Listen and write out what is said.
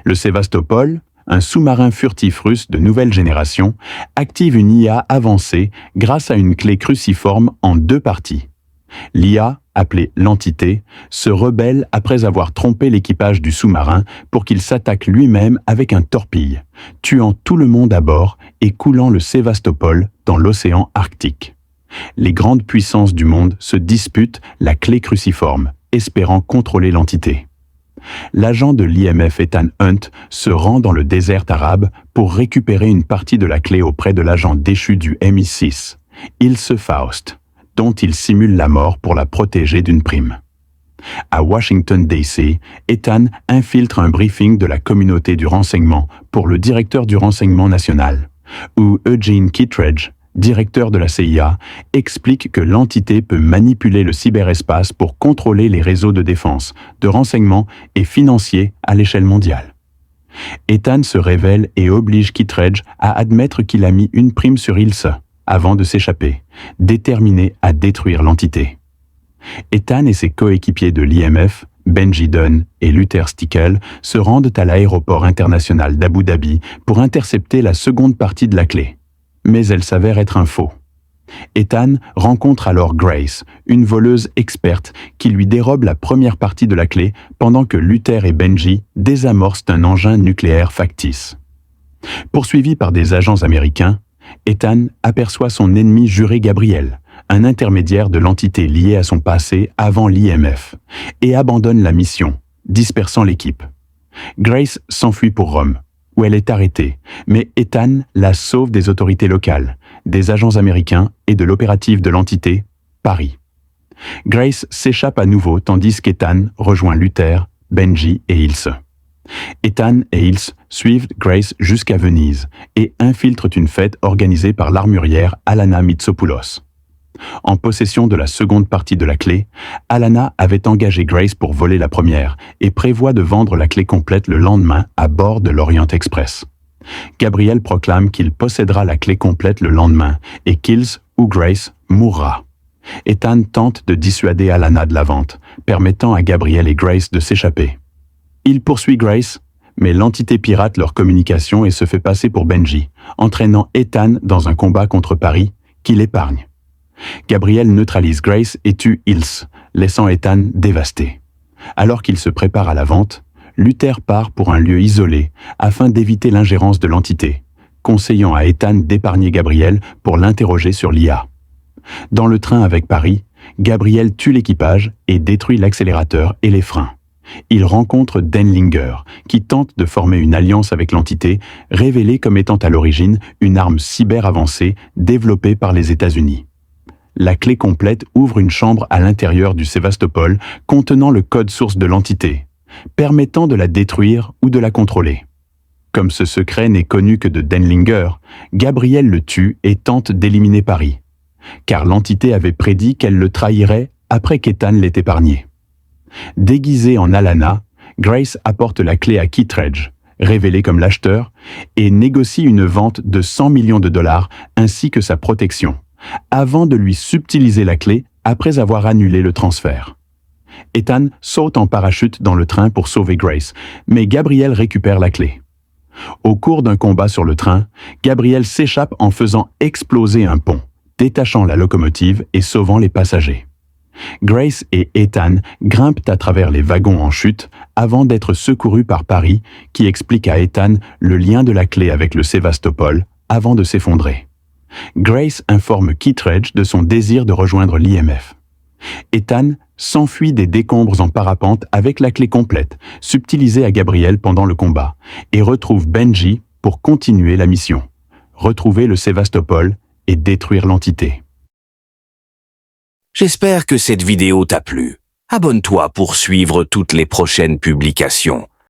Le Sévastopol, un sous-marin furtif russe de nouvelle génération, active une IA avancée grâce à une clé cruciforme en 2 parties. L'IA, appelée l'entité, se rebelle après avoir trompé l'équipage du sous-marin pour qu'il s'attaque lui-même avec un torpille, tuant tout le monde à bord et coulant le Sévastopol dans l'océan Arctique. Les grandes puissances du monde se disputent la clé cruciforme, espérant contrôler l'entité. L'agent de l'IMF Ethan Hunt se rend dans le désert arabe pour récupérer une partie de la clé auprès de l'agent déchu du MI6, Ilse Faust, dont il simule la mort pour la protéger d'une prime. À Washington, D.C., Ethan infiltre un briefing de la communauté du renseignement pour le directeur du renseignement national, où Eugene Kittredge, directeur de la CIA, explique que l'entité peut manipuler le cyberespace pour contrôler les réseaux de défense, de renseignement et financiers à l'échelle mondiale. Ethan se révèle et oblige Kittredge à admettre qu'il a mis une prime sur Ilse avant de s'échapper, déterminé à détruire l'entité. Ethan et ses coéquipiers de l'IMF, Benji Dunn et Luther Stickel, se rendent à l'aéroport international d'Abu Dhabi pour intercepter la seconde partie de la clé. Mais elle s'avère être un faux. Ethan rencontre alors Grace, une voleuse experte qui lui dérobe la première partie de la clé pendant que Luther et Benji désamorcent un engin nucléaire factice. Poursuivi par des agents américains, Ethan aperçoit son ennemi juré Gabriel, un intermédiaire de l'entité liée à son passé avant l'IMF, et abandonne la mission, dispersant l'équipe. Grace s'enfuit pour Rome, où elle est arrêtée, mais Ethan la sauve des autorités locales, des agents américains et de l'opérative de l'entité, Paris. Grace s'échappe à nouveau tandis qu'Ethan rejoint Luther, Benji et Ilse. Ethan et Ilse suivent Grace jusqu'à Venise et infiltrent une fête organisée par l'armurière Alana Mitsopoulos. En possession de la seconde partie de la clé, Alana avait engagé Grace pour voler la première et prévoit de vendre la clé complète le lendemain à bord de l'Orient Express. Gabriel proclame qu'il possédera la clé complète le lendemain et qu'Ilse ou Grace mourra. Ethan tente de dissuader Alana de la vente, permettant à Gabriel et Grace de s'échapper. Il poursuit Grace, mais l'entité pirate leur communication et se fait passer pour Benji, entraînant Ethan dans un combat contre Paris qu'il épargne. Gabriel neutralise Grace et tue Ilse, laissant Ethan dévasté. Alors qu'il se prépare à la vente, Luther part pour un lieu isolé afin d'éviter l'ingérence de l'entité, conseillant à Ethan d'épargner Gabriel pour l'interroger sur l'IA. Dans le train avec Paris, Gabriel tue l'équipage et détruit l'accélérateur et les freins. Il rencontre Denlinger, qui tente de former une alliance avec l'entité, révélée comme étant à l'origine une arme cyber avancée développée par les États-Unis. La clé complète ouvre une chambre à l'intérieur du Sévastopol contenant le code source de l'entité, permettant de la détruire ou de la contrôler. Comme ce secret n'est connu que de Denlinger, Gabriel le tue et tente d'éliminer Paris, car l'entité avait prédit qu'elle le trahirait après qu'Ethan l'ait épargné. Déguisée en Alana, Grace apporte la clé à Kittredge, révélé comme l'acheteur, et négocie une vente de 100 millions de dollars ainsi que sa protection, avant de lui subtiliser la clé après avoir annulé le transfert. Ethan saute en parachute dans le train pour sauver Grace, mais Gabriel récupère la clé. Au cours d'un combat sur le train, Gabriel s'échappe en faisant exploser un pont, détachant la locomotive et sauvant les passagers. Grace et Ethan grimpent à travers les wagons en chute avant d'être secourus par Paris, qui explique à Ethan le lien de la clé avec le Sévastopol avant de s'effondrer. Grace informe Kittredge de son désir de rejoindre l'IMF. Ethan s'enfuit des décombres en parapente avec la clé complète, subtilisée à Gabriel pendant le combat, et retrouve Benji pour continuer la mission, retrouver le Sévastopol et détruire l'entité. J'espère que cette vidéo t'a plu. Abonne-toi pour suivre toutes les prochaines publications.